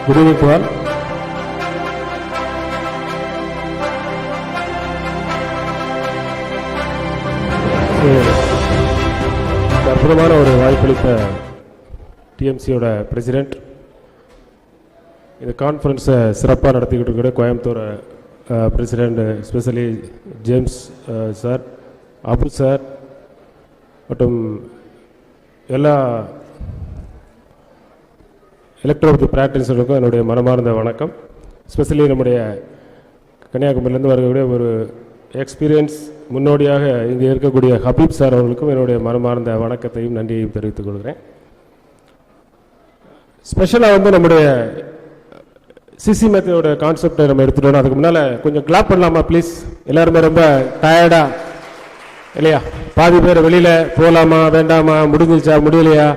Good evening to all. அற்புதமான ஒரு வாய்ப்பளித்த டிஎம்சியோட பிரசிடென்ட், இந்த கான்ஃபரன்ஸை சிறப்பாக நடத்திக்கிட்டு இருக்கிற Coimbatore president, specially James sir, Abu sir மற்றும் எல்லா எலக்ட்ரோபதி பிராக்டிஸருக்கும் என்னுடைய மனமார்ந்த வணக்கம். ஸ்பெஷலி நம்முடைய கன்னியாகுமரியிலேருந்து வரக்கூடிய ஒரு எக்ஸ்பீரியன்ஸ் முன்னோடியாக இங்கே இருக்கக்கூடிய ஹபீப் சார் அவர்களுக்கும் என்னுடைய மனமார்ந்த வணக்கத்தையும் நன்றியையும் தெரிவித்துக் கொள்கிறேன். ஸ்பெஷலாக வந்து நம்முடைய சிசி மெத்தோட கான்செப்டை நம்ம எடுத்துட்டோம். அதுக்கு முன்னால் கொஞ்சம் கிளாப் பண்ணலாமா ப்ளீஸ்? எல்லாருமே ரொம்ப டயர்டாக இல்லையா? பாதி பேர் வெளியில் போகலாமா வேண்டாமா, முடிஞ்சிச்சா முடியலையா,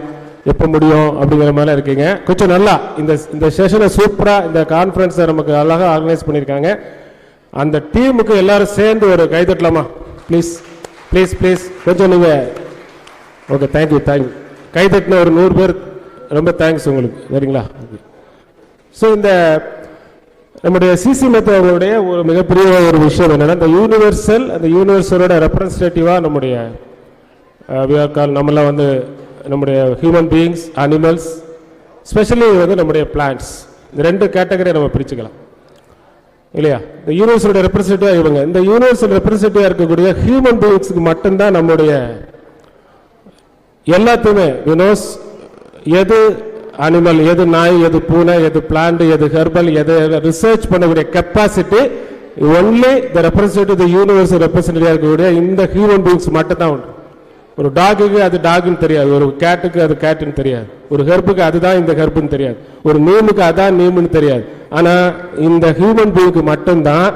எப்போ முடியும் அப்படிங்கிற மாதிரி இருக்கீங்க. கொஞ்சம் நல்லா இந்த செஷனை சூப்பராக இந்த கான்ஃபரன்ஸை நமக்கு அழகாக ஆர்கனைஸ் பண்ணியிருக்காங்க. அந்த டீமுக்கு எல்லாரும் சேர்ந்து ஒரு கைதட்டலாமா ப்ளீஸ்? ப்ளீஸ் ப்ளீஸ் கொஞ்சம் நீங்கள் ஓகே, தேங்க்யூ தேங்க்யூ. கைதட்டின ஒரு 100 பேர் ரொம்ப தேங்க்ஸ் உங்களுக்கு, சரிங்களா? ஸோ இந்த நம்முடைய சிசி மெத்தோடைய ஒரு மிகப்பெரிய ஒரு விஷயம் என்னென்னா, இந்த யூனிவர்சல், அந்த யூனிவர்சலோட ரெப்ரஸன்டேட்டிவாக நம்முடைய நம்மளாம் வந்து நம்முடைய ஹியூமன் பீயிங்ஸ், அனிமல்ஸ், ஸ்பெஷலி வந்து நம்முடைய பிளான்ட்ஸ், இந்த 2 கேட்டகரியை நம்ம பிரிச்சுக்கலாம் இல்லையா? இந்த யூனிவர்சலோட ரெப்ரஸன்டேட்டிவ் இவங்க. இந்த யூனிவர்சல் ரெப்ரஸன்டேட்டிவாக இருக்கக்கூடிய ஹியூமன் பீயிங்ஸுக்கு மட்டும்தான் நம்முடைய எல்லாத்தையுமே யூனோஸ், எது அனிமல், எது நாய், எது பூனை, எது பிளான்ட், எது ஹெர்பல், எது ரிசர்ச் பண்ணக்கூடிய capacity only the representative, the universal ரெப்ரஸன்டேட்டிவாக இருக்கக்கூடிய இந்த ஹியூமன் பீயிங்ஸ் மட்டும்தான் உண்டு. ஒரு டாகுக்கு அது டாகுன்னு தெரியாது, ஒரு கேட்டுக்கு அது கேட்டுன்னு தெரியாது, ஒரு ஹெர்புக்கு அதுதான் இந்த ஹெர்புன்னு தெரியாது, ஒரு நீமுக்கு அதான் நீமுன்னு தெரியாது. ஆனால் இந்த ஹியூமன் பீயிங்க்கு மட்டும்தான்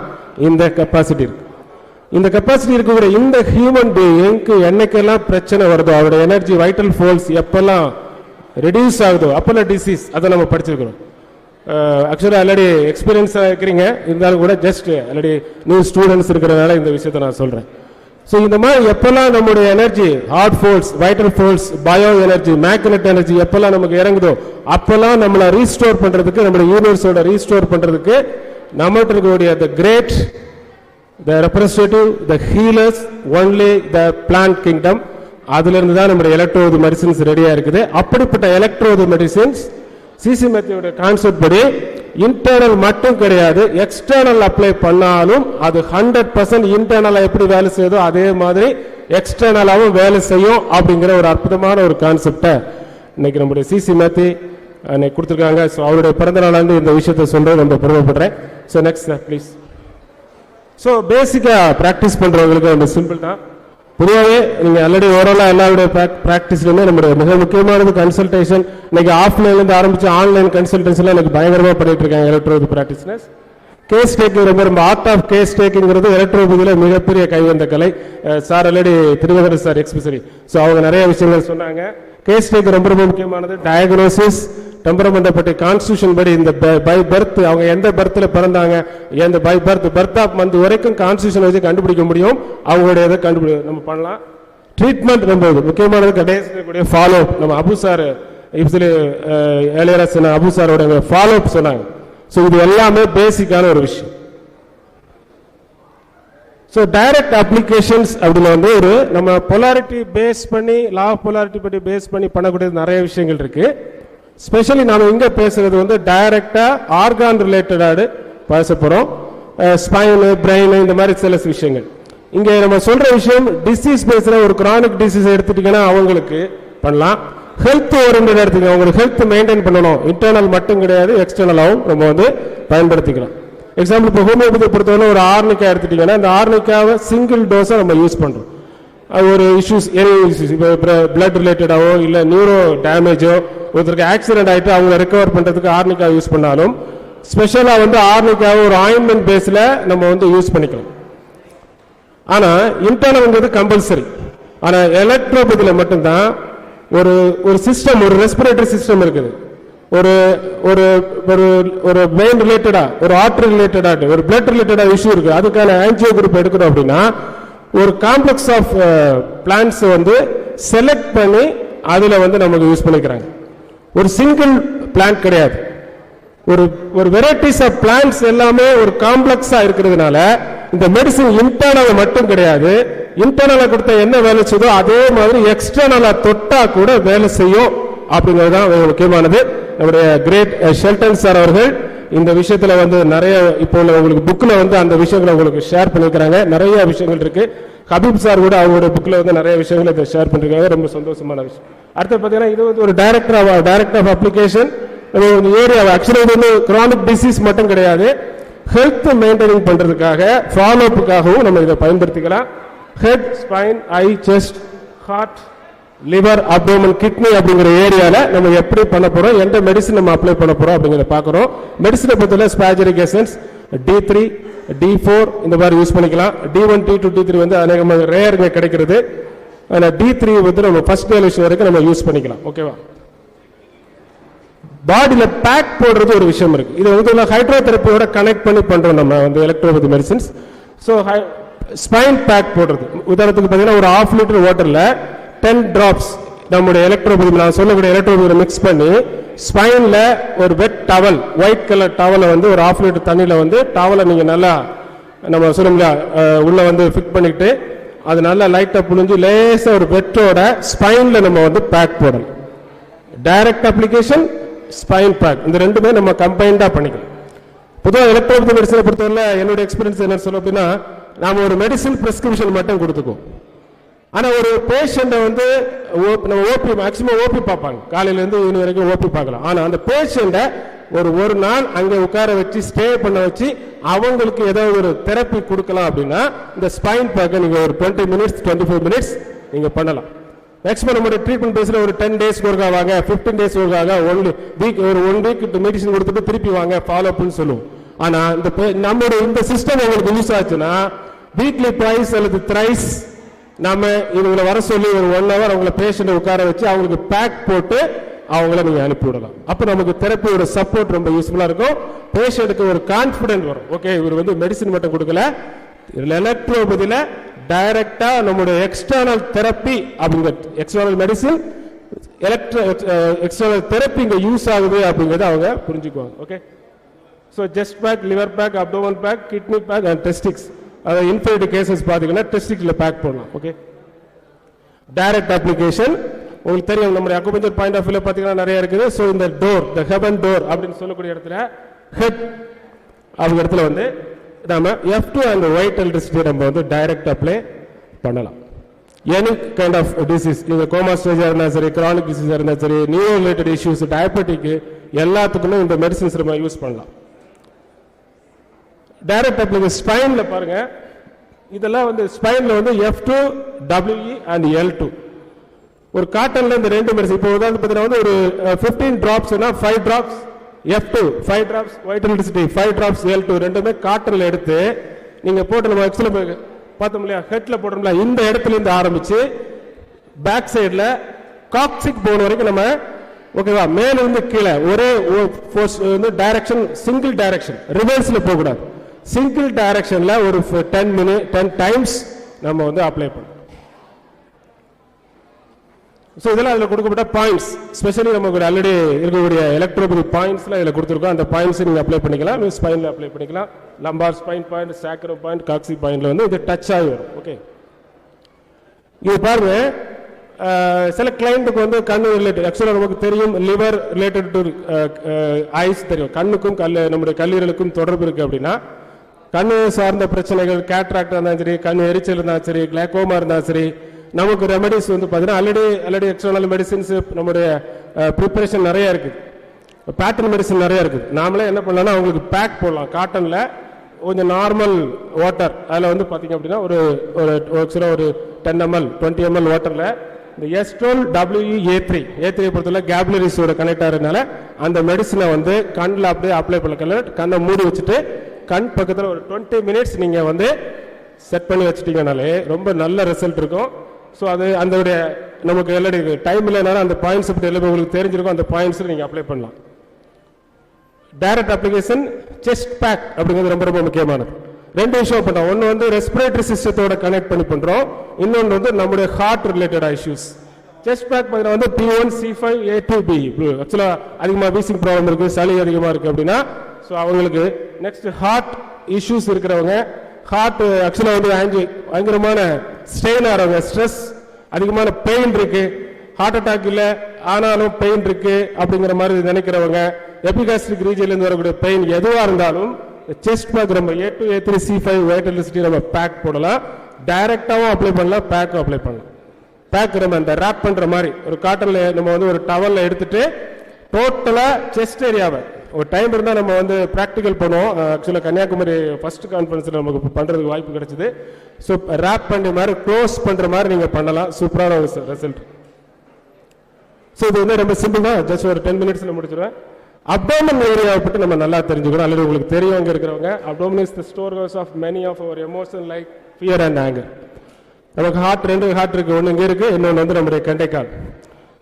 இந்த கெப்பாசிட்டி இருக்கு. இந்த கெப்பாசிட்டி இருக்கக்கூடிய இந்த ஹியூமன் பீயிங்க்கு என்னைக்கெல்லாம் பிரச்சனை வருதோ, அவருடைய எனர்ஜி, வைட்டல் ஃபோர்ஸ் எப்பெல்லாம் ரெடியூஸ் ஆகுதோ அப்பெல்லாம் டிசீஸ், அதை நம்ம படிச்சிருக்கிறோம். ஆக்சுவலாக ஆல்ரெடி எக்ஸ்பீரியன்ஸாக இருக்கிறீங்க, இருந்தாலும் கூட ஜஸ்ட் ஆல்ரெடி நியூ ஸ்டூடெண்ட்ஸ் இருக்கிறதுனால இந்த விஷயத்தை நான் சொல்கிறேன். ஸோ இந்த மாதிரி எப்பெல்லாம் நம்முடைய energy, heart force, vital force, bio energy, magnet energy எப்பெல்லாம் நமக்கு இறங்குதோ அப்பெல்லாம் நம்மளை ரீஸ்டோர் பண்ணுறதுக்கு, நம்மளுடைய யூனிவர்ஸோட ரீஸ்டோர் பண்ணுறதுக்கு நம்மகிட்ட இருக்கக்கூடிய the great, the representative, the healers, only the plant kingdom, அதுலேருந்து தான் நம்முடைய எலக்ட்ரோது மெடிசின்ஸ் ரெடியாக இருக்குது. அப்படிப்பட்ட எலக்ட்ரோது மெடிசின்ஸ் சிசி மெத்தோட கான்செப்ட் படி இன்டர்னல் மட்டும் கிடையாது, எக்ஸ்டர்னல் அப்ளை பண்ணாலும் அது 100% இன்டர்னலாக எப்படி வேலை செய்யுதோ அதே மாதிரி எக்ஸ்டர்னலாகவும் வேலை செய்யும் அப்படிங்கிற ஒரு அற்புதமான ஒரு கான்செப்டை இன்னைக்கு நம்முடைய சிசி மேத்தி இன்னைக்கு கொடுத்துருக்காங்க. ஸோ அவருடைய பிறந்த நாளாண்டு இந்த விஷயத்தை சொல்றது ரொம்ப பெருமைப்படுறேன். So next sir please. So பேசிக்காக ப்ராக்டிஸ் பண்ணுறவங்களுக்கு ரொம்ப சிம்பிள் தான். பொதுவாகவே நீங்கள் ஆல்ரெடி ஓவராலாக எல்லாருடைய ப்ராக்டிஸ்லையுமே நம்முடைய மிக முக்கியமானது கன்சல்டேஷன். இன்னைக்கு ஆஃப்லைன்லேருந்து ஆரம்பிச்சு ஆன்லைன் கன்சல்டேஷன்லாம் எனக்கு பயங்கரமாக பண்ணிட்டு இருக்காங்க எலக்ட்ரோபதி ப்ராக்டிஸ்னஸ். கேஸ் டேக்கிங் ரொம்ப ஆர்ட் ஆஃப் கேஸ் டேக்கிங்கிறது எலக்ட்ரோபதியில் மிகப்பெரிய கைவந்த கலை. சார் ஆல்ரெடி திருவகர சார் எக்ஸ்பெஷலி, ஸோ அவங்க நிறைய விஷயங்கள் சொன்னாங்க. கேஸ் டேக் ரொம்ப ரொம்ப முக்கியமானது. டயக்னோசிஸ், டெம்பரமெண்ட் பற்றி, கான்ஸ்டியூஷன் படி, இந்த பை பர்த், அவங்க எந்த பர்த்தில் பிறந்தாங்க, எந்த பை பர்த் ஆஃப் மந்த் வரைக்கும் கான்ஸ்டியூஷன் வச்சு கண்டுபிடிக்க முடியும். அவங்களுடைய இதை நம்ம பண்ணலாம். ட்ரீட்மெண்ட் ரொம்ப முக்கியமானது. கடைசி ஃபாலோ அப், நம்ம அபு சார் இப்படி ஏழையரசு அபு சாரோட ஃபாலோ அப் சொன்னாங்க. ஸோ இது எல்லாமே பேசிக்கான ஒரு விஷயம். ஸோ டைரக்ட் அப்ளிகேஷன்ஸ் அப்படின்னு வந்து ஒரு நம்ம பொலாரிட்டி பேஸ் பண்ணி, லா ஆஃப் பொலாரிட்டி பற்றி பேஸ் பண்ணி பண்ணக்கூடியது நிறைய விஷயங்கள் இருக்கு. ஸ்பெஷலி நாம இங்க பேசுறது வந்து டைரக்டா ஆர்கான் ரிலேட்டடாக பேச போறோம். ஸ்பைனு, பிரெயின், இந்த மாதிரி சில விஷயங்கள். இங்க நம்ம சொல்ற விஷயம் டிசீஸ் பேசுற ஒரு கிரானிக் டிசீஸ் எடுத்துட்டீங்கன்னா அவங்களுக்கு பண்ணலாம். ஹெல்த் ஓரியன்டா எடுத்துக்கோங்க, அவங்களுக்கு ஹெல்த் மெயின்டைன் பண்ணணும். இன்டர்னல் மட்டும் கிடையாது, எக்ஸ்டர்னலாகவும் நம்ம வந்து பயன்படுத்திக்கலாம். எக்ஸாம்பிள் இப்போ ஹோமியோபதி பொறுத்தவரை ஒரு ஆர்னிக்கா எடுத்துட்டீங்கன்னா இந்த ஆர்னிக்காவை சிங்கிள் டோஸை நம்ம யூஸ் பண்றோம். அது ஒரு இஷ்யூஸ், இப்போ பிளட் ரிலேட்டடாவோ இல்லை நியூரோ டேமேஜோ, ஒருத்தருக்கு ஆக்சிடென்ட் ஆகிட்டு அவங்க ரெக்கவர் பண்ணுறதுக்கு ஆர்னிக்கா யூஸ் பண்ணாலும் ஸ்பெஷலாக வந்து ஆர்னிக்காவை ஒரு ஆயின்மெண்ட் பேஸில் நம்ம வந்து யூஸ் பண்ணிக்கலாம். ஆனால் இன்டர்னல்ங்கிறது கம்பல்சரி. ஆனால் எலக்ட்ரோபதியில் மட்டும்தான் ஒரு சிஸ்டம், ஒரு ரெஸ்பிரேட்டரி சிஸ்டம் இருக்குது. ஒரு ஒரு ஒரு வெயின் ரிலேட்டடா, ஒரு ஆர்டரி ரிலேட்டடா, ஒரு பிளட் ரிலேட்டடா இஷ்யூ இருக்கு, அதுக்கான ஆன்ஜியோ குரூப் எடுக்கணும் அப்படின்னா ஒரு காம்ப்ளெக்ஸ் ஆஃப் பிளான்ஸ் வந்து செலக்ட் பண்ணி அதுல வந்து நமக்கு யூஸ் பண்ணிக்கிறாங்க. ஒரு சிங்கிள் பிளான்ட் கிடையாது. ஒரு வெரைட்டிஸ் ஆஃப் பிளான்ஸ் எல்லாமே ஒரு காம்ப்ளெக்ஸா இருக்கிறதுனால இந்த மெடிசின் இன்டர்னல் மட்டும் கிடையாது, இன்டர்னலா கொடுத்த என்ன வேலை செய்தோ அதே மாதிரி எக்ஸ்டர்னலா தொட்டா கூட வேலை செய்யும் அப்படிங்கிறது தான் முக்கியமானது. நம்முடைய கிரேட் ஷெல்டன் சார் அவர்கள் இந்த விஷயத்துல வந்து நிறைய இப்போ உங்களுக்கு புக்ல வந்து அந்த விஷயங்களை உங்களுக்கு ஷேர் பண்ணிருக்காங்க. நிறைய விஷயங்கள் இருக்கு. ஹபீப் சார் கூட அவருடைய புக்ல வந்து நிறைய விஷயங்களை இதை ஷேர் பண்ணிருக்காங்க. ரொம்ப சந்தோஷமான விஷயம். அடுத்து பார்த்தீங்கன்னா இது வந்து ஒரு director of application area. Actually இது வந்து கிரானிக் டிசீஸ் மட்டும் கிடையாது, ஹெல்த் மெயின்டைனிங் பண்றதுக்காக ஃபாலோ அப்புக்காகவும் நம்ம இதை பயன்படுத்திக்கலாம். Head, spine, eye, chest, heart, liver, abdomen, kidney அப்படிங்கிற ஏரியால நம்ம எப்படி பண்ண போறோம், எந்த மெடிசன் நம்ம அப்ளை பண்ண போறோம் அப்படிங்கிறத பார்க்கிறோம். மெடிசனை பொறுத்தவரை ஸ்பாஜரிக் எசன்ஸ் D3, D4 இந்த மாதிரி யூஸ் பண்ணிக்கலாம். D1, D2, D3 வந்து அநேகமாக ரேருங்க கிடைக்கிறது. ஆனால் D3 வந்து நம்ம ஃபர்ஸ்ட் டெலிவரி வரைக்கும் நம்ம யூஸ் பண்ணிக்கலாம். ஓகேவா? பாடியில பேக் போடுறது ஒரு விஷயம் இருக்கு. இது வந்து ஹைட்ரோதெரப்பியோட கனெக்ட் பண்ணி பண்றோம் நம்ம வந்து electropathy medicines. So spine pack போடுறது உதாரணத்துக்கு பார்த்தீங்கன்னா ஒரு 1/2 லிட்டர் வாட்டர்ல 10 drops நம்முடைய எலக்ட்ரோபதி நான் சொல்லக்கூடிய எலக்ட்ரோபதி மிக்ஸ் பண்ணி ஸ்பைன்ல ஒரு வெட் டவல், ஒயிட் கலர் டவலை வந்து ஒரு 1/2 லிட்டர் தண்ணியில வந்து டவலை நீங்க நல்லா நம்ம சொல்லுங்களா உள்ள வந்து ஃபிட் பண்ணிட்டு அது நல்லா லைட்டா புழிஞ்சு லேசா ஒரு வெட்டோட ஸ்பைன்ல நம்ம வந்து பேக் போடணும். டைரக்ட் அப்ளிகேஷன், ஸ்பைன் பேக், இந்த ரெண்டுமே நம்ம கம்பைண்டா பண்ணிக்கலாம். பொதுவாக எலக்ட்ரோபதி மெடிசனை பொறுத்தவரை என்னோட எக்ஸ்பீரியன்ஸ் என்ன சொல்ல அப்படின்னா நாம ஒரு மெடிசன் பிரிஸ்கிரிப்ஷன் மட்டும் கொடுத்துக்கோம். ஆனா ஒரு பேஷண்ட்டை வந்து நம்ம ஓபி மேக்சிமம் ஓபி பார்ப்பாங்க, காலையில இருந்து ஈவினிங் வரைக்கும் ஓபி பார்க்கலாம். ஆனா அந்த பேஷண்ட்டை ஒரு நாள் அங்க உட்கார வச்சு ஸ்டே பண்ண வச்சு அவங்களுக்கு ஏதாவது ஒரு தெரப்பி கொடுக்கலாம் அப்படின்னா இந்த ஸ்பைன் பேக்கை நீங்க ஒரு 20 minutes 25 minutes நீங்க பண்ணலாம். மேக்ஸிமம் நம்மளுடைய ட்ரீட்மெண்ட் பேஸ்ல ஒரு 10 days ஒர்க் ஆவாங்க, 15 days ஒர்க் ஆக ஒரு ஒன் வீக் மெடிசன் கொடுத்துட்டு திருப்பி வாங்க ஃபாலோ அப்னு சொல்லுவோம். ஆனா இந்த நம்மளோட இந்த சிஸ்டம் உங்களுக்கு யூஸ் ஆச்சுன்னா வீக்லி ட்வைஸ் அல்லது த்ரைஸ் நாம இவங்களை வர சொல்லி ஒரு 1 hour அவங்களை பேஷண்ட் உட்கார வச்சு அவங்களுக்கு பேக் போட்டு அவங்கள நீங்க அனுப்பி விடலாம். அப்ப நமக்கு தெரப்பியோட சப்போர்ட் ரொம்ப யூஸ்ஃபுல்லா இருக்கும். பேஷண்ட்டுக்கு ஒரு கான்பிடன்ட் வரும், ஓகே இவர் வந்து மெடிசின் மட்டும் கொடுக்கல, எலக்ட்ரோபதியில டைரக்டா நம்முடைய எக்ஸ்டர்னல் தெரப்பி அப்படிங்கிற எக்ஸ்டர்னல் மெடிசின் எக்ஸ்டர்னல் தெரப்பி இங்க யூஸ் ஆகுது அப்படிங்கறத அவங்க புரிஞ்சுக்குவாங்க. Okay, so chest pack, liver pack, abdomen pack, kidney pack and testes, அதாவது இன்ஃபைட் கேசஸ் பார்த்தீங்கன்னா டெஸ்டிக்ல பேக் பண்ணலாம். ஓகே, டைரக்ட் அப்ளிகேஷன் உங்களுக்கு தெரியும் நம்முடைய அக்குபஞ்சர் பாயிண்ட் ஆஃப் வியூல பார்த்தீங்கன்னா நிறைய இருக்குது. ஸோ இந்த டோர், த ஹெவன் டோர் அப்படின்னு சொல்லக்கூடிய இடத்துல ஹெட் அவங்க இடத்துல வந்து நாம F2 அண்ட் ஒயிட் எலக்ட்ரிசிட்டி நம்ம வந்து டைரக்ட் அப்ளை பண்ணலாம். எனி கைண்ட் ஆஃப் டிசீஸ், நீங்க கோமா ஸ்டேஜா இருந்தா சரி, கிரானிக் டிசீஸ் இருந்தா சரி, நியூரோ ரிலேட்டட் இஷ்யூஸ், டயபெட்டிக் எல்லாத்துக்குமே இந்த மெடிசின்ஸ் நம்ம யூஸ் பண்ணலாம். டைரக்ட் அப்ளிகேஷன் ஸ்பைன்ல பாருங்க, இதெல்லாம் வந்து ஸ்பைன்ல வந்து F2, WE அண்ட் L2. ஒரு காட்டன்ல இந்த ரெண்டு மெடிசன் இப்போ உதாரணத்துக்கு பார்த்தீங்கன்னா வந்து ஒரு 15 drops 5 drops F2, 5 drops white electricity, 5 drops L2 ரெண்டுமே காட்டன்ல எடுத்து நீங்க போட்டு நம்ம எக்ஸ்ல பார்த்தோம் இல்லையா, ஹெட்ல போடுறோம்ல, இந்த இடத்துல இருந்து ஆரம்பிச்சு பேக் சைடுல காக்சிக் போன் வரைக்கும் நம்ம ஓகேவா, மேல இருந்து கீழே ஒரே ஃபோர்ஸ் வந்து டைரக்ஷன், சிங்கிள் டைரக்ஷன், ரிவர்ஸ்ல போக கூடாது, சிங்கிள் டைரக்ஷன்ல ஒரு 10 times நம்ம வந்து அப்ளை பண்ணணும். ஸோ இதெல்லாம் அதில் கொடுக்கப்பட்ட பாயிண்ட்ஸ், ஸ்பெஷலி நமக்கு ஆல்ரெடி இருக்கக்கூடிய எலக்ட்ரோபதி பாயிண்ட்ஸ்லாம் இதில் கொடுத்துருக்கோம். அந்த பாயிண்ட்ஸ் நீங்கள் அப்ளை பண்ணிக்கலாம், ஸ்பைனில் அப்ளை பண்ணிக்கலாம். Lumbar spine point, Chachro point, காக்சி பாயிண்ட்ல வந்து இது டச் ஆகி வரும். ஓகே, இது பாருங்க, சில கிளைண்ட்டுக்கு வந்து கண்ணு ரிலேட்டட், ஆக்சுவலாக நமக்கு தெரியும் லிவர் ரிலேட்டட் டு ஐஸ் தெரியும், கண்ணுக்கும் நம்முடைய கல்லீரலுக்கும் தொடர்பு இருக்கு. அப்படின்னா கண்ணு சார்ந்த பிரச்சனைகள், கேட்ராக்ட் இருந்தாலும் சரி, கண் எரிச்சல் இருந்தாலும் சரி, கிளாக்கோமா இருந்தாலும் சரி, நமக்கு ரெமடிஸ் வந்து பார்த்தீங்கன்னா ஆல்ரெடி எக்ஸ்டர்னல் மெடிசின்ஸ் நம்முடைய ப்ரிப்பரேஷன் நிறைய இருக்குது, பேட்டர்ன் மெடிசன் நிறைய இருக்குது. நாமளே என்ன பண்ணலாம்னா அவங்களுக்கு பேக் போடலாம். காட்டன்ல கொஞ்சம் நார்மல் வாட்டர், அதில் வந்து பார்த்தீங்க அப்படின்னா ஒரு 10 ml 20 ml வாட்டரில் இந்த S12 WE A3 பொறுத்தவரை கேப்லரிஸோட கனெக்ட் ஆகிறதுனால அந்த மெடிசனை வந்து கண்ணில் அப்படியே அப்ளை பண்ண, கண்ணை மூடி வச்சுட்டு கண் பக்கத்தில் ஒரு 20 minutes நீங்கள் வந்து செட் பண்ணி வச்சுட்டீங்கனாலே ரொம்ப நல்ல ரிசல்ட் இருக்கும். ஸோ அது அந்த நமக்கு எல்லாடி டைம் இல்லைனாலும் அந்த பாயிண்ட்ஸ் பற்றி எல்லாமே உங்களுக்கு தெரிஞ்சிருக்கும், அந்த பாயிண்ட்ஸ் நீங்கள் அப்ளை பண்ணலாம். டைரக்ட் அப்ளிகேஷன் செஸ்ட் பேக் அப்படிங்கிறது ரொம்ப ரொம்ப முக்கியமானது. 2 விஷயம் பண்ணுறோம், ஒன்று வந்து ரெஸ்பிரேட்டரி சிஸ்டத்தோட கனெக்ட் பண்ணி பண்ணுறோம், இன்னொன்று வந்து நம்முடைய heart related issues, chest pack பார்த்தீங்கன்னா வந்து P1 C5 A2B. ஆக்சுவலாக அதிகமாக வீசிங் ப்ராப்ளம் இருக்குது, சளி அதிகமாக இருக்குது அப்படின்னா ஸோ அவங்களுக்கு. நெக்ஸ்ட் ஹார்ட் இஷ்யூஸ் இருக்கிறவங்க, ஹார்ட் ஆக்சுவலாக வந்து பயங்கரமான ஸ்ட்ரெயின் ஆகிறவங்க, ஸ்ட்ரெஸ் அதிகமான பெயின் இருக்கு, ஹார்ட் அட்டாக் இல்லை ஆனாலும் பெயின் இருக்கு அப்படிங்கிற மாதிரி நினைக்கிறவங்க, எபிகாஸ்ட்ரிக் ரீஜன்லேருந்து வரக்கூடிய பெயின் எதுவாக இருந்தாலும் செஸ்ட் பேக் நம்ம A2 A3 C5 வைட்டலிசிட்டி நம்ம பேக் போடலாம். டைரக்டாகவும் அப்ளை பண்ணலாம், பேக்கும் அப்ளை பண்ணலாம். பேக் நம்ம இந்த ரேப் பண்ணுற மாதிரி ஒரு காட்டனில் நம்ம வந்து ஒரு டவலில் எடுத்துட்டு டோட்டலாக செஸ்ட் ஏரியாவை ஒரு டைம் இருந்தால் நம்ம வந்து ப்ராக்டிக்கல் பண்ணுவோம். ஆக்சுவலாக கன்னியாகுமரி ஃபர்ஸ்ட் கான்ஃபரன்ஸில் நமக்கு பண்ணுறதுக்கு வாய்ப்பு கிடைச்சிது. ஸோ ரேப் பண்ணுற மாதிரி க்ளோஸ் பண்ணுற மாதிரி நீங்கள் பண்ணலாம். சூப்பரான ஒரு ரிசல்ட். ஸோ இது வந்து ரொம்ப சிம்பிள் தான், ஜஸ்ட் ஒரு 10 மினிட்ஸில் முடிச்சிடுவேன். அப்டோமன் ஏரியாவை பற்றி நம்ம நல்லா தெரிஞ்சுக்கணும். அல்லது உங்களுக்கு தெரியும் அங்கே இருக்கிறவங்க, abdomen is the store house of many of our emotion like fear and anger. நமக்கு ஹார்ட் 2 ஹார்ட் இருக்கு, ஒன்று இங்கே இருக்கு, இன்னொன்று வந்து நம்முடைய கண்டைக்கால்.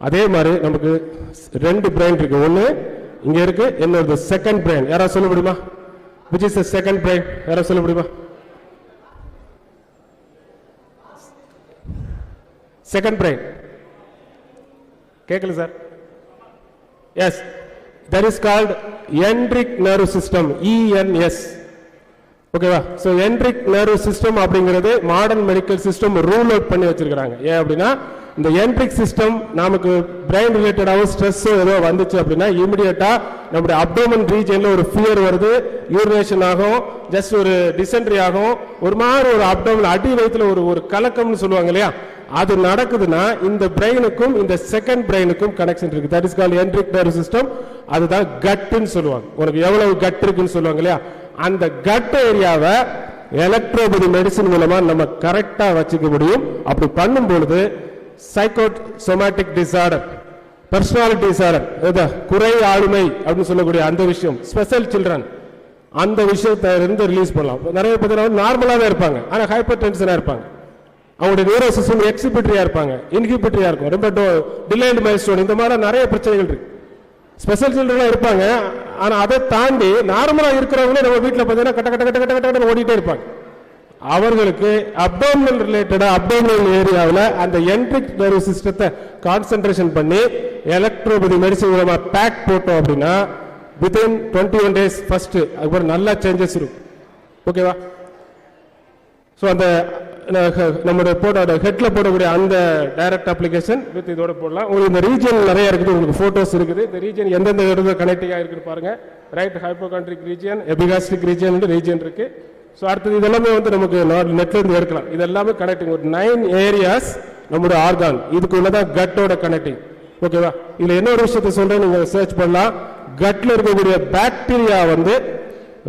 அதே மாதிரி நமக்கு 2 பிரெயின் இருக்கு, ஒன்று இங்க இருக்கு, இன்னொரு செகண்ட் பிரெயின். யாராவது சொல்ல முடியுமா? which is the second brain? யாராவது சொல்ல முடியுமா? செகண்ட் பிரெயின் கேட்கல sir? Yes, that is called enteric nerve system, ENS. ஓகேவா? ஸோ என்ட்ரிக் நர்வ் சிஸ்டம் அப்படிங்கிறது modern medical system rule out பண்ணி வச்சிருக்காங்க. ஏன் அப்படின்னா இந்த என்ட்ரிக் சிஸ்டம் நமக்கு பிரெயின் ரிலேட்டடாகவும் ஸ்ட்ரெஸ்ஸோ ஏதோ வந்துச்சு அப்படின்னா இமிடியேட்டா நம்முடைய அப்டோமன் ரீஜன்ல ஒரு ஃபியர் வருது, யூரினேஷன் ஆகும், ஜஸ்ட் ஒரு டிசென்ட்ரி ஆகும், ஒரு மாதிரி ஒரு அப்டோமன் அடி வயிற்றுல ஒரு கலக்கம்னு சொல்லுவாங்க இல்லையா, அது நடக்குதுன்னா இந்த பிரெயினுக்கும் இந்த செகண்ட் பிரெயினுக்கும் கனெக்ஷன் இருக்கு. That is called enteric nerve system. அதுதான் கட்டுன்னு சொல்லுவாங்க. உனக்கு எவ்வளவு கட் இருக்குன்னு சொல்லுவாங்க இல்லையா, அந்த கட் ஏரியாவை எலக்ட்ரோபதி மெடிசின் மூலமா நம்ம கரெக்டா வச்சுக்க முடியும். அப்படி பண்ணும் பொழுது சைக்கோசோமேட்டிக் டிசார்டர், பர்சனாலிட்டி டிசார்டர், குறை ஆளுமை அப்படின்னு சொல்லக்கூடிய அந்த விஷயம், ஸ்பெஷல் சில்ட்ரன், அந்த விஷயத்தை இருந்து ரிலீஸ் பண்ணலாம். நிறைய பேர் நார்மலாவே இருப்பாங்க, ஆனா ஹைப்பர் டென்ஷனா இருப்பாங்க. அவங்களுடைய நியூரோ சிஸ்டம் எக்ஸிபிட்டரியா இருப்பாங்க, இன்ஹிபிட்டரியா இருக்கும், ரொம்ப டிலேட் மைல்ஸ்டோன், இந்த மாதிரி நிறைய பிரச்சனைகள் இருக்கு. ஸ்பெஷல் சில்ட்ரனா இருப்பாங்க, ஆனா அதை தாண்டி நார்மலா இருக்கிறவங்களே நம்ம வீட்டில் பார்த்தீங்கன்னா கட்ட கட்ட கட்ட கட்ட கட்ட ஓடிட்டே இருப்பாங்க. அவர்களுக்கு அப்டோமினல் ரிலேட்டடா அப்டோமினல் ஏரியாவில் அந்த என்ட்ரிக் நர்வ் சிஸ்டத்தை கான்சென்ட்ரேஷன் பண்ணி எலக்ட்ரோபதி மெடிசின் மூலமா பேக் போட்டோம் அப்படின்னா வித்தின் 21 days ஃபர்ஸ்ட் அதுக்கப்புறம் நல்ல சேஞ்சஸ் இருக்கும். ஓகேவா? ஸோ அந்த நம்முடைய போட்டோ ஹெட்ல போடக்கூடிய அந்த டைரக்ட் அப்ளிகேஷன் வித் இதோட போடலாம். உங்களுக்கு இந்த ரீஜன் நிறைய இருக்குது, உங்களுக்கு போட்டோஸ் இருக்குது. இந்த ரீஜன் எந்தெந்த இடத்துல கனெக்டிங்கா இருக்குன்னு பாருங்க. ரைட் ஹைப்போகாண்ட்ரிக் ரீஜன், எபிகாஸ்ட்ரிக் ரீஜன் இருக்கு. ஸோ அடுத்தது இதெல்லாமே வந்து நமக்கு நெட்ல இருந்து எடுக்கலாம். இது எல்லாமே கனெக்டிங். ஒரு 9 ஏரியாஸ் நம்முடைய ஆர்கான், இதுக்குள்ளதான் கட்டோட கனெக்டிங். ஓகேவா? இதுல என்ன ஒரு விஷயத்தை சொல்றேன், நீங்க சர்ச் பண்ணலாம். கட்ல இருக்கக்கூடிய பாக்டீரியா வந்து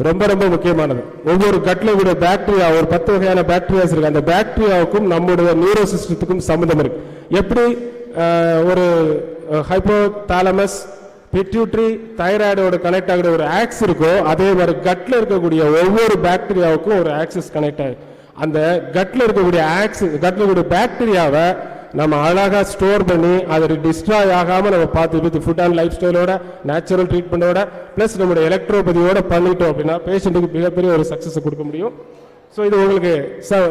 ரொம்ப ரொம்ப முக்கியமானது. ஒவ்வொரு கட்ல கூட பாக்டீரியா, ஒரு 10 வகையான பாக்டீரியாஸ் இருக்கு. அந்த பாக்டீரியாவுக்கும் நம்முடைய நியூரோ சிஸ்டத்துக்கும் சம்பந்தம் இருக்கு. எப்படி ஒரு ஹைப்போதாலமஸ், பிட்யூட்டரி, தைராய்டோட கனெக்ட் ஆகிற ஒரு ஆக்ஸ் இருக்கோ, அதே மாதிரி கட்ல இருக்கக்கூடிய ஒவ்வொரு பாக்டீரியாவுக்கும் ஒரு ஆக்சிஸ் கனெக்ட் ஆகுது. அந்த கட்ல இருக்கக்கூடிய கட்ல இருக்கக்கூடிய பாக்டீரியாவை நம்ம அழகா ஸ்டோர் பண்ணி அதை டிஸ்ட்ராய் ஆகாம நம்ம பார்த்து ஃபுட் அண்ட் லைஃப் ஸ்டைலோட, நேச்சுரல் ட்ரீட்மெண்டோட பிளஸ் நம்மளுடைய எலக்ட்ரோபதியோட பண்ணிட்டோம் அப்படின்னா பேஷண்ட்டுக்கு மிகப்பெரிய ஒரு சக்சஸ் கொடுக்க முடியும். ஸோ இது உங்களுக்கு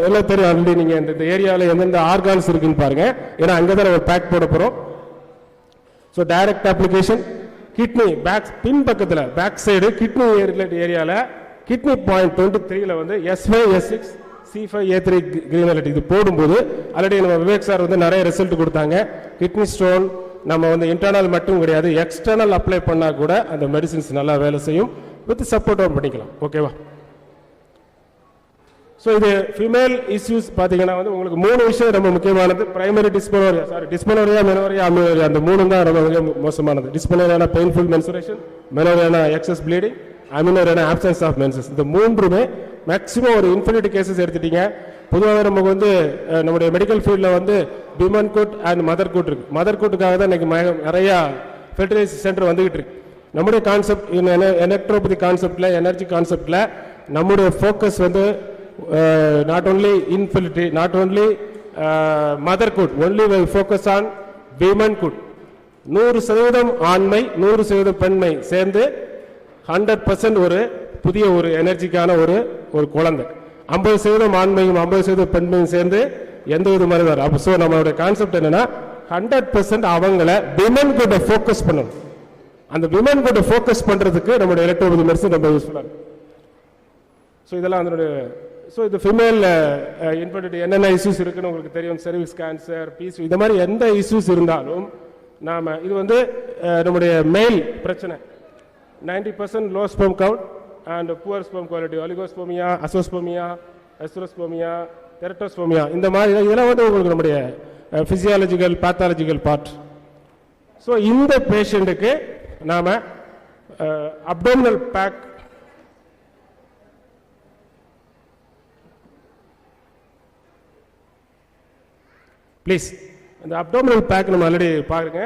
எல்லாம் தெரியும். ஆல்ரெடி நீங்க இந்த ஏரியாவில் எந்தெந்த ஆர்கான்ஸ் இருக்குன்னு பாருங்க, ஏன்னா அங்கதான் நம்ம பேக் போட போறோம். So direct application kidney pack பின் பக்கத்தில் பேக் சைடு கிட்னி ஏரியாவில் கிட்னி பாயிண்ட் 23ல வந்து S5 S6 C5 A3 கிரீனலிட்டி இது போடும்போது ஆல்ரெடி நம்ம விவேக் சார் வந்து நிறைய ரிசல்ட் கொடுத்தாங்க. கிட்னி ஸ்டோன் நம்ம வந்து இன்டர்னல் மட்டும் கிடையாது, எக்ஸ்டர்னல் அப்ளை பண்ணா கூட அந்த மெடிசின்ஸ் நல்லா வேலை செய்யும். வித் சப்போர்ட் பண்ணிக்கலாம். ஓகேவா? ஸோ இது ஃபீமேல் இஷ்யூஸ் பார்த்தீங்கன்னா வந்து உங்களுக்கு 3 விஷயம் ரொம்ப முக்கியமானது. பிரைமரி டிஸ்மெனோரியா, மெனோரியா, அமினோரியா, அந்த 3 தான் ரொம்ப மோசமானது. டிஸ்மெனோரியானா பெயின்ஃபுல் மென்சுரேஷன், மெனோரியானா எக்ஸஸ் ப்ளீடிங், அமினோரியானா ஆப்சன்ஸ் ஆஃப் மென்சஸ். இந்த 3மே மேக்ஸிமம் ஒரு இன்ஃபினிட்டி கேசஸ் எடுத்துட்டீங்க. பொதுவாக நமக்கு வந்து நம்முடைய மெடிக்கல் ஃபீல்டில் வந்து womanhood and motherhood இருக்கு. மதர் குட்டுக்காக தான் இன்னைக்கு நிறைய ஃபெர்டிலைஸ் சென்டர் வந்துகிட்டு இருக்கு. நம்முடைய கான்செப்ட் எலக்ட்ரோபதி கான்செப்ட்ல, எனர்ஜி கான்செப்ட்ல நம்முடைய ஃபோக்கஸ் வந்து not only infertility, not only motherhood, only we focus on womanhood. 100% ஆண்மை 100% பெண்மை சேர்ந்து 100% ஒரு புதிய ஒரு எனர்ஜிக்கான ஒரு குழந்தை. 50% ஆண்மையும் 50% பெண்மையும் சேர்ந்து எந்த வித மாதிரி வரும். அப்போ ஸோ நம்மளுடைய கான்செப்ட் என்னன்னா 100% அவங்கள விமன் கூட ஃபோக்கஸ் பண்ணணும். அந்த விமன் கூட ஃபோக்கஸ் பண்றதுக்கு நம்மளுடைய எலக்ட்ரோபதி மெடிசன் ரொம்ப யூஸ்ஃபுல்லா இருக்கு. ஸோ இதெல்லாம் அதனுடைய ஸோ இது ஃபீமேல் இன்ஃபர்டிலிட்டி என்னென்ன இஷ்யூஸ் இருக்குன்னு உங்களுக்கு தெரியும். சர்விக்ஸ் கேன்சர், பீஸ், இந்த மாதிரி எந்த இஷ்யூஸ் இருந்தாலும் நாம இது வந்து நம்முடைய மேல் பிரச்சனை 90% low sperm count and poor sperm quality, oligospermia, azoospermia, asthenospermia, teratospermia, இந்த மாதிரி இதெல்லாம் வந்து உங்களுக்கு நம்முடைய பிசியாலஜிக்கல் பேத்தாலஜிக்கல் பார்ட். ஸோ இந்த பேஷண்ட்டுக்கு நாம அப்டோமினல் பேக் ப்ளீஸ் அந்த அப்டோமினல் பேக் நம்ம ஆல்ரெடி பாருங்க.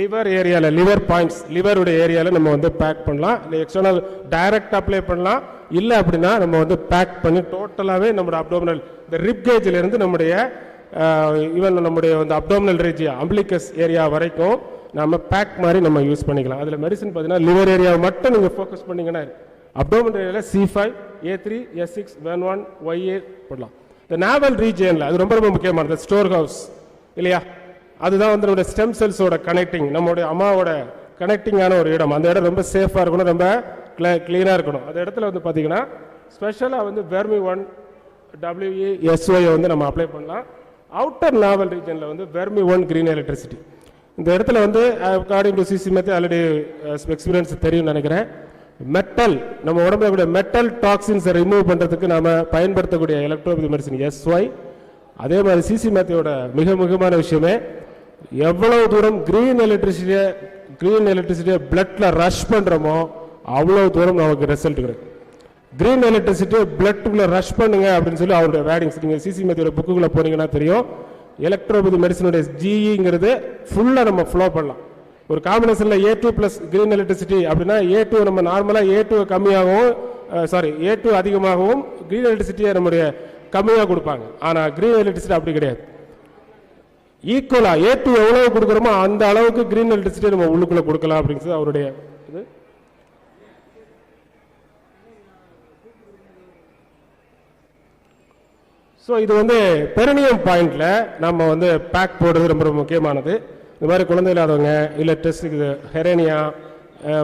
லிவர் ஏரியாவில், லிவர் பாயிண்ட்ஸ், லிவருடைய ஏரியாவில் நம்ம வந்து பேக் பண்ணலாம். இல்லை எக்ஸ்டர்னல் டைரக்ட் அப்ளை பண்ணலாம். இல்லை அப்படின்னா நம்ம வந்து பேக் பண்ணி டோட்டலாகவே நம்மளோட அப்டோமினல் இந்த ரிப் கேஜில் இருந்து நம்முடைய ஈவன் நம்முடைய வந்து அப்டோமினல் ரீஜியா அம்பிளிகஸ் ஏரியா வரைக்கும் நம்ம பேக் மாதிரி நம்ம யூஸ் பண்ணிக்கலாம். அதில் மெடிசன் பார்த்தீங்கன்னா லிவர் ஏரியாவை மட்டும் நீங்கள் ஃபோக்கஸ் பண்ணீங்கன்னா அப்டோமினல் ஏரியாவில் C5, A3, S6, V1, YA போடலாம். இந்த நாவல் ரீஜியனில் அது ரொம்ப ரொம்ப முக்கியமானது. ஸ்டோர் ஹவுஸ் இல்லையா, அதுதான் வந்து நம்முடைய ஸ்டெம் செல்ஸோட கனெக்டிங், நம்மளுடைய அம்மாவோட கனெக்டிங்கான ஒரு இடம். அந்த இடம் ரொம்ப சேஃபாக இருக்கணும், ரொம்ப கிளீனாக இருக்கணும். அந்த இடத்துல வந்து பார்த்தீங்கன்னா ஸ்பெஷலாக வந்து வெர்மி1 WESY வந்து நம்ம அப்ளை பண்ணலாம். அவுட்டர் நாவல் ரீஜனில் வந்து வெர்மி1 கிரீன் எலக்ட்ரிசிட்டி. இந்த இடத்துல வந்து according to CC method already experience தெரியும் நினைக்கிறேன். மெட்டல், நம்ம உடம்புல கூடிய மெட்டல் டாக்ஸின்ஸை ரிமூவ் பண்ணுறதுக்கு நம்ம பயன்படுத்தக்கூடிய எலக்ட்ரோபதி மெடிசன் SY. அதே மாதிரி சிசி மேத்தியோட மிக முக்கியமான விஷயமே எவ்வளவு தூரம் கிரீன் எலக்ட்ரிசிட்டியை பிளட்ல ரஷ் பண்றோமோ அவ்வளவு தூரம் நமக்கு ரிசல்ட் கிடைக்கும். கிரீன் எலக்ட்ரிசிட்டியை பிளட்டுக்குள்ள ரஷ் பண்ணுங்க அப்படின்னு சொல்லி அவருடைய வேர்டிங்ஸ் நீங்க சிசி மேத்தியோட புக்குக்குள்ள போனீங்கன்னா தெரியும். எலக்ட்ரோபதி மெடிசனுடைய GEங்கிறது ஃபுல்லா நம்ம ஃப்ளோ பண்ணலாம். ஒரு காம்பினேஷன்ல A2 பிளஸ் கிரீன் எலக்ட்ரிசிட்டி அப்படின்னா A2 நம்ம நார்மலா A2 கம்மியாகவும் A2 அதிகமாகவும் கிரீன் எலக்ட்ரிசிட்டியை நம்முடைய கம்மியாக கொடுப்பாங்க. ஆனால் கிரீன் எலக்ட்ரிசிட்டி அப்படி கிடையாது. ஈக்குவலா A2 எவ்வளவு கொடுக்குறோமோ அந்த அளவுக்கு கிரீன் எலக்ட்ரிசிட்டி நம்ம உள்ளுக்குள்ள கொடுக்கலாம் அப்படிங்கிறது அவருடைய இது. ஸோ இது வந்து பெரினியம் பாயிண்ட்ல நம்ம வந்து பேக் போடுறது ரொம்ப ரொம்ப முக்கியமானது. இந்த மாதிரி குழந்தை இல்லாதவங்க இல்லை டெஸ்ட்டுக்கு ஹெரேனியா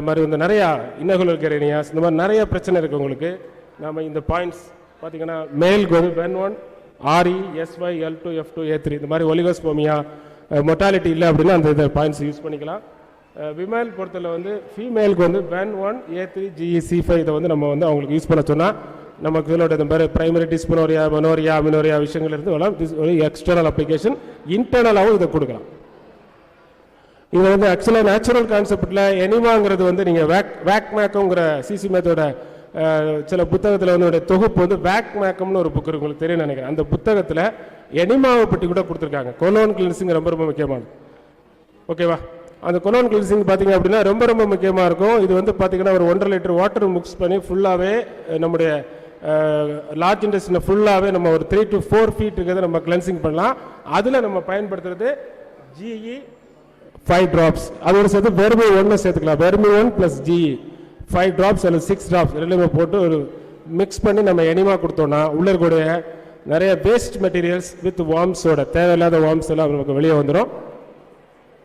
மாதிரி வந்து நிறையா இன்னகுலர் ஹெரேனியாஸ் இந்த மாதிரி நிறைய பிரச்சனை இருக்கு உங்களுக்கு. நம்ம இந்த பாயிண்ட்ஸ் பார்த்தீங்கன்னா மேலுக்கு வந்து N1 RE SY L2 F2 A3 இந்த மாதிரி ஒலிகோஸ்போமியா மொட்டாலிட்டி இல்லை அப்படின்னா அந்த பாயிண்ட்ஸ் யூஸ் பண்ணிக்கலாம். விமேல் பொறுத்தல வந்து ஃபீமேலுக்கு வந்து N1 A3 GE C5 இதை வந்து நம்ம வந்து அவங்களுக்கு யூஸ் பண்ண சொன்னால் நமக்கு இதோட இந்த மாதிரி பிரைமரி டிஸ்பனோரியா, மனோரியா, அமினோரியா விஷயங்கள் இருந்து வரலாம். ஒரு எக்ஸ்டர்னல் அப்ளிகேஷன், இன்டர்னலாகவும் இதை கொடுக்கலாம். இது வந்து ஆக்சுவலாக நேச்சுரல் கான்செப்டில் எனிமாங்கிறது வந்து நீங்கள் வேக் மேக்கோங்கிற சிசி மேத்தோட சில புத்தகத்தில் வந்து தொகுப்பு வந்து வேக் மேக்கம்னு ஒரு புக் இருக்கு, உங்களுக்கு தெரியும் நினைக்கிறேன். அந்த புத்தகத்தில் எனிமாவை பற்றி கூட கொடுத்துருக்காங்க. கொலோன் கிளீன்சிங் ரொம்ப ரொம்ப முக்கியமானது. ஓகேவா? அந்த கொலோன் கிளீன்சிங் பார்த்தீங்க அப்படின்னா ரொம்ப ரொம்ப முக்கியமாக இருக்கும். இது வந்து பார்த்தீங்கன்னா ஒரு 1.5 லிட்டர் வாட்டர் மிக்ஸ் பண்ணி ஃபுல்லாகவே நம்முடைய லார்ஜ் இன்டெஸ்டினை ஃபுல்லாகவே நம்ம ஒரு 3 to 4 feet இருக்கிறத நம்ம கிளென்சிங் பண்ணலாம். அதில் நம்ம பயன்படுத்துறது GE 5 drops. அது ஒரு சேர்த்து வெர்மி1 சேர்த்துக்கலாம். வெர்மி1 + GE 5 drops அல்லது 6 drops ரெண்டுமே போட்டு ஒரு மிக்ஸ் பண்ணி நம்ம எனிமா கொடுத்தோம்னா உள்ள இருக்கக்கூடிய நிறைய வேஸ்ட் மெட்டீரியல்ஸ் வித் வார்ம்ஸோட தேவையில்லாத வார்ம்ஸ் எல்லாம் நமக்கு வெளியே வந்துடும்.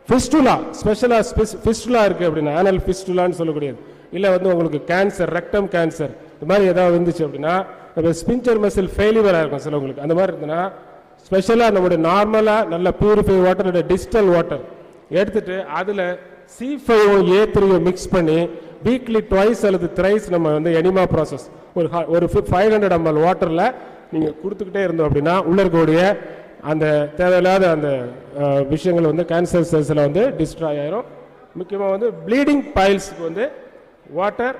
ஃபிஸ்டுலா, ஸ்பெஷலாக ஃபிஸ்டுலா இருக்குது அப்படின்னா ஆனல் ஃபிஸ்டுலான்னு சொல்லக்கூடியது, இல்லை வந்து உங்களுக்கு கேன்சர், ரெக்டம் கேன்சர் இந்த மாதிரி ஏதாவது இருந்துச்சு அப்படின்னா நம்ம ஸ்பின்ச்சர் மசில் ஃபெயிலியராக இருக்கும் சிலவங்களுக்கு. அந்த மாதிரி இருந்ததுன்னா ஸ்பெஷலாக நம்மளுடைய நார்மலாக நல்ல பியூரிஃபை வாட்டர், டிஸ்டல் வாட்டர் எடுத்துட்டு அதில் C5 A3 மிக்ஸ் பண்ணி வீக்லி ட்வைஸ் அல்லது த்ரைஸ் நம்ம வந்து எனிமா ப்ராசஸ் ஒரு 500 ml வாட்டரில் நீங்கள் கொடுத்துக்கிட்டே இருந்தோம் அப்படின்னா உள்ள இருக்கக்கூடிய அந்த தேவையில்லாத அந்த விஷயங்கள் வந்து கேன்சர் செல்ஸில் வந்து டிஸ்ட்ராய் ஆயிரும். முக்கியமாக வந்து ப்ளீடிங் பைல்ஸுக்கு வந்து வாட்டர்,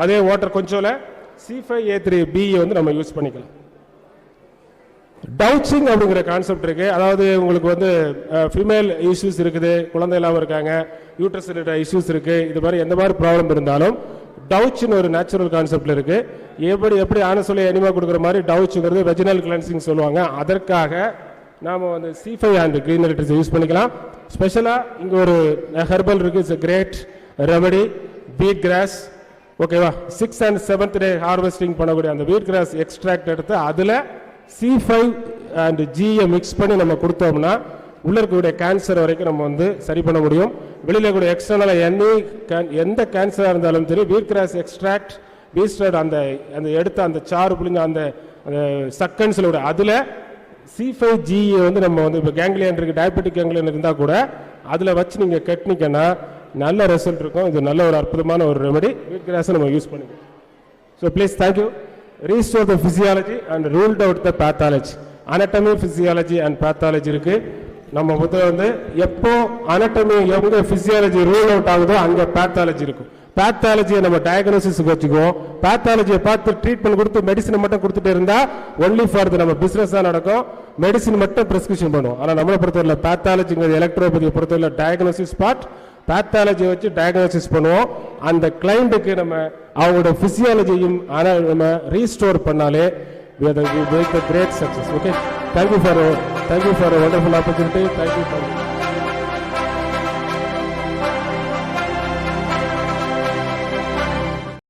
அதே வாட்டர் கொஞ்சம் C5 A3 B வந்து நம்ம யூஸ் பண்ணிக்கலாம். டவுச்சிங் அப்படிங்கிற கான்செப்ட் இருக்கு. அதாவது உங்களுக்கு வந்து ஃபீமேல் இஷ்யூஸ் இருக்குது, குழந்தை இல்லாமல் இருக்காங்க, யூட்ரஸ் ரிலேட்டட் இஷ்யூஸ் இருக்கு, இது மாதிரி எந்த மாதிரி ப்ராப்ளம் இருந்தாலும் டவுச்னு ஒரு நேச்சுரல் கான்செப்ட்ல இருக்கு. எப்படி ஆன சொல்லி எனிமா கொடுக்குற மாதிரி டவுச்சுங்கிறது வெஜினல் கிளென்சிங் சொல்லுவாங்க. அதற்காக நாம வந்து C5 and green electricity use பண்ணிக்கலாம். ஸ்பெஷலாக இங்கே ஒரு ஹெர்பல் இருக்கு, இட்ஸ் கிரேட் ரெமடி, வீட் கிராஸ். ஓகேவா? 6th and 7th day harvesting பண்ணக்கூடிய அந்த வீட் கிராஸ் எக்ஸ்ட்ராக்ட் எடுத்து அதில் C5 and G மிக்ஸ் பண்ணி நம்ம கொடுத்தோம்னா உள்ள இருக்கக்கூடிய கேன்சர் வரைக்கும் நம்ம வந்து சரி பண்ண முடியும். வெளியில இருக்கக்கூடிய எக்ஸ்டர்னல் எந்த கேன்சராக இருந்தாலும் சரி வீட் கிராஸ் எக்ஸ்ட்ராக்ட் பீஸ்டர் அந்த அந்த எடுத்த அந்த சாறு புளிஞ்ச அந்த சக்கன்ஸில் அதில் C5G வந்து நம்ம வந்து இப்போ கேங்க்லியன் இருக்குது, டயபெட்டிக் கேங்க்லியன் இருந்தால் கூட அதில் வச்சு நீங்கள் கட்டினீங்கன்னா நல்ல ரிசல்ட் இருக்கும். இது நல்ல ஒரு அற்புதமான ஒரு ரெமெடி. வீட் கிராஸை நம்ம யூஸ் பண்ணிக்கலாம். So please thank you. Restore the physiology and ruled out the pathology. Anatomy, physiology and pathology இருக்கு. நம்ம வந்து எப்போ anatomy எங்க physiology rule out ஆகுதோ அங்க pathology இருக்கும். pathology நம்ம டயக்னோசிஸ்க்கு வச்சுக்குவோம். pathology பார்த்து ட்ரீட்மெண்ட் கொடுத்து மெடிசன் மட்டும் கொடுத்துட்டே இருந்தா only for the நம்ம பிசினஸ் தான் நடக்கும். மெடிசன் மட்டும் பிரிஸ்கிரிப்ஷன் பண்ணுவோம். ஆனா நம்மளை பொறுத்தவரை pathology எலக்ட்ரோபதி பொறுத்தவரை டயக்னோசிஸ் பார்ட், pathology வச்சு டயக்னோசிஸ் பண்ணுவோம். அந்த கிளைண்ட்டுக்கு நம்ம அவங்களோட பிசியாலஜியும் நம்ம ரீஸ்டோர் பண்ணாலே we make a great success. Okay, thank you for a wonderful opportunity. Thank you for